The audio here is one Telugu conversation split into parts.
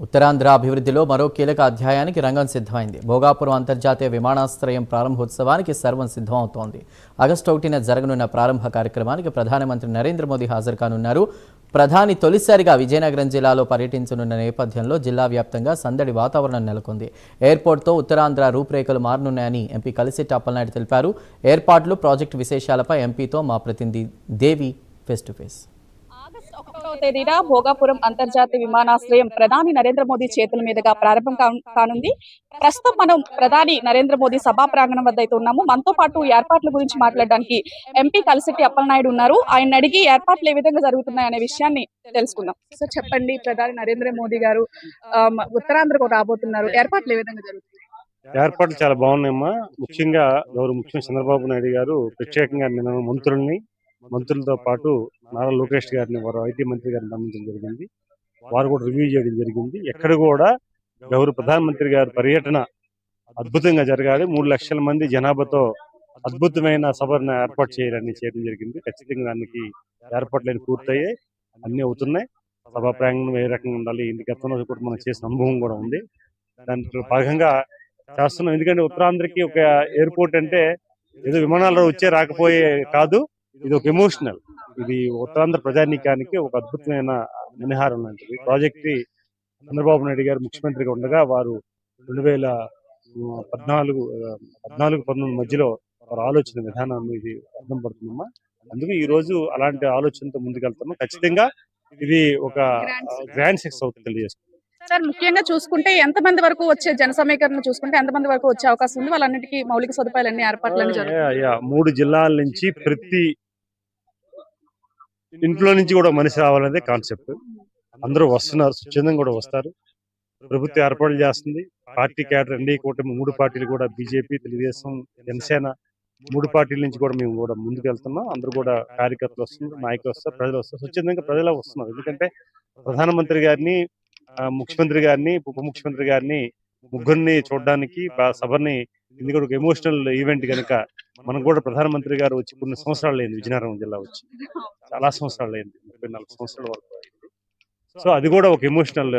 ఉత్తరాంధ్ర అభివృద్ధిలో మరో కీలక అధ్యాయానికి రంగం సిద్ధమైంది. భోగాపురం అంతర్జాతీయ విమానాశ్రయం ప్రారంభోత్సవానికి సర్వం సిద్ధమవుతోంది. ఆగస్టు 1న జరగనున్న ప్రారంభ కార్యక్రమానికి ప్రధానమంత్రి నరేంద్ర మోదీ హాజరు కానున్నారు. ప్రధాని తొలిసారిగా విజయనగరం జిల్లాలో పర్యటించనున్న నేపథ్యంలో జిల్లా వ్యాప్తంగా సందడి వాతావరణం నెలకొంది. ఎయిర్పోర్ట్తో ఉత్తరాంధ్ర రూపురేఖలు మారనున్నాయని ఎంపీ కలిశెట్టి అప్పలనాయుడు తెలిపారు. ఏర్పాట్లు, ప్రాజెక్టు విశేషాలపై ఎంపీతో మా ప్రతినిధి దేవి ఫేస్ టు ఫేస్. ఆగస్టు 1వ తేదీన భోగాపురం అంతర్జాతీయ విమానాశ్రయం ప్రధాని నరేంద్ర మోదీ చేతుల మీదుగా ప్రారంభం కానుంది. ప్రస్తుతం మనం ప్రధాని నరేంద్ర మోదీ సభా ప్రాంగణం వద్ద అయితే ఉన్నాము. మనతో పాటు ఏర్పాట్ల గురించి మాట్లాడడానికి ఎంపీ కలిశెట్టి అప్పలనాయుడు ఉన్నారు. ఆయన అడిగి ఏర్పాట్లు ఏ విధంగా జరుగుతున్నాయి అనే విషయాన్ని తెలుసుకుందాం. సో చెప్పండి, ప్రధాని నరేంద్ర మోదీ గారు ఉత్తరాంధ్రకు రాబోతున్నారు. ఏర్పాట్లు ఏ విధంగా జరుగుతున్నాయి? ఏర్పాట్లు చాలా బాగున్నాయమ్మా. ముఖ్యంగా గౌరవ ముఖ్యమంత్రి చంద్రబాబు నాయుడు గారు ప్రత్యేకంగా నిన్న మంత్రులతో పాటు నారా లోకేష్ గారిని, వారు ఐటీ మంత్రి గారిని పంపించడం జరిగింది. వారు కూడా రివ్యూ చేయడం జరిగింది. ఎక్కడ కూడా గౌరవ ప్రధానమంత్రి గారి పర్యటన అద్భుతంగా జరగాలి, 3 లక్షల మంది జనాభాతో అద్భుతమైన సభను ఏర్పాటు చేయడం జరిగింది. ఖచ్చితంగా దానికి ఏర్పాట్లన్నీ పూర్తయ్యాయి, అన్నీ అవుతున్నాయి. సభా ప్రాంగణం ఏ రకంగా ఉండాలి, ఇంటి గతంలో కూడా మనం చేసిన అనుభవం కూడా ఉంది. దాంట్లో భాగంగా చేస్తున్నాం. ఎందుకంటే ఉత్తరాంధ్రకి ఒక ఎయిర్పోర్ట్ అంటే ఏదో విమానాల్లో వచ్చే రాకపోయే కాదు, ఇది ఒక ఎమోషనల్. ఇది ఉత్తరాంధ్ర ప్రజానీకానికి ఒక అద్భుతమైన మినహారం లాంటిది. ప్రాజెక్ట్ చంద్రబాబు నాయుడు గారు ముఖ్యమంత్రిగా ఉండగా వారు 2014-19 మధ్యలో వారు ఆలోచన విధానం ఇది అర్థం పడుతుందమ్మా. అందుకే ఈ రోజు అలాంటి ఆలోచనతో ముందుకెళ్తున్నాం. ఖచ్చితంగా ఇది ఒక గ్రాండ్ సక్సెస్ అవుతుంది తెలియజేస్తుంది. సార్, ముఖ్యంగా చూసుకుంటే ఎంతమంది వరకు వచ్చే జన సమీకరణ చూసుకుంటే ఎంతమంది వరకు వచ్చే అవకాశం ఉంది? వాళ్ళన్నిటికీ మౌలిక సదుపాయాలన్నీ ఏర్పాట్లన్నీ జరుగుతాయి. 3 జిల్లాల నుంచి ప్రతి ఇంట్లో నుంచి కూడా మనిషి రావాలనేది కాన్సెప్ట్. అందరూ వస్తున్నారు, స్వచ్ఛందంగా కూడా వస్తారు. ప్రభుత్వం ఏర్పాట్లు చేస్తుంది. పార్టీ క్యాడర్, ఎన్డీఏ కూటమి 3 పార్టీలు కూడా, బీజేపీ, తెలుగుదేశం, జనసేన 3 పార్టీల నుంచి కూడా మేము కూడా ముందుకు వెళ్తున్నాం. అందరూ కూడా కార్యకర్తలు వస్తున్నారు, నాయకులు వస్తారు, ప్రజలు వస్తారు. స్వచ్ఛందంగా ప్రజలు వస్తున్నారు. ఎందుకంటే ప్రధానమంత్రి గారిని, ముఖ్యమంత్రి గారిని, ఉప ముఖ్యమంత్రి గారిని ముగ్గురిని చూడడానికి సభని, ఎందుకంటే ఒక ఎమోషనల్ ఈవెంట్ కనుక మనం కూడా ప్రధానమంత్రి గారు వచ్చి కొన్ని సంవత్సరాలు అయింది, విజయనగరం జిల్లా వచ్చి చాలా సంవత్సరాలు అయింది, 34 సంవత్సరాల వరకు అయింది. సో అది కూడా ఒక ఎమోషనల్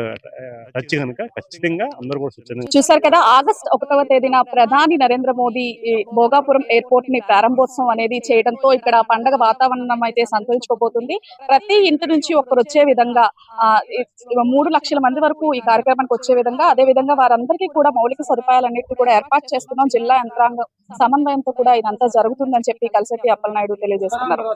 టచ్ కనుక ఖచ్చితంగా అందరూ కూడా స్వచ్ఛందంగా చూసారు కదా. ఆగస్టు 1వ తేదీన ప్రధాని నరేంద్ర మోదీ భోగాపురం ఎయిర్పోర్ట్ ని ప్రారంభోత్సవం అనేది చేయడంతో ఇక్కడ పండగ వాతావరణం అయితే సంతరించుకోబోతుంది. ప్రతి ఇంటి నుంచి ఒకరు వచ్చే విధంగా 3 లక్షల మంది వరకు ఈ కార్యక్రమానికి వచ్చే విధంగా, అదే విధంగా వారందరికీ కూడా మౌలిక సదుపాయాలన్నిటి కూడా ఏర్పాటు చేస్తున్నాం. జిల్లా యంత్రాంగం సమన్వయంతో కూడా ఇదంతా జరుగుతుందని చెప్పి కలిశెట్టి అప్పలనాయుడు తెలియజేస్తున్నారు.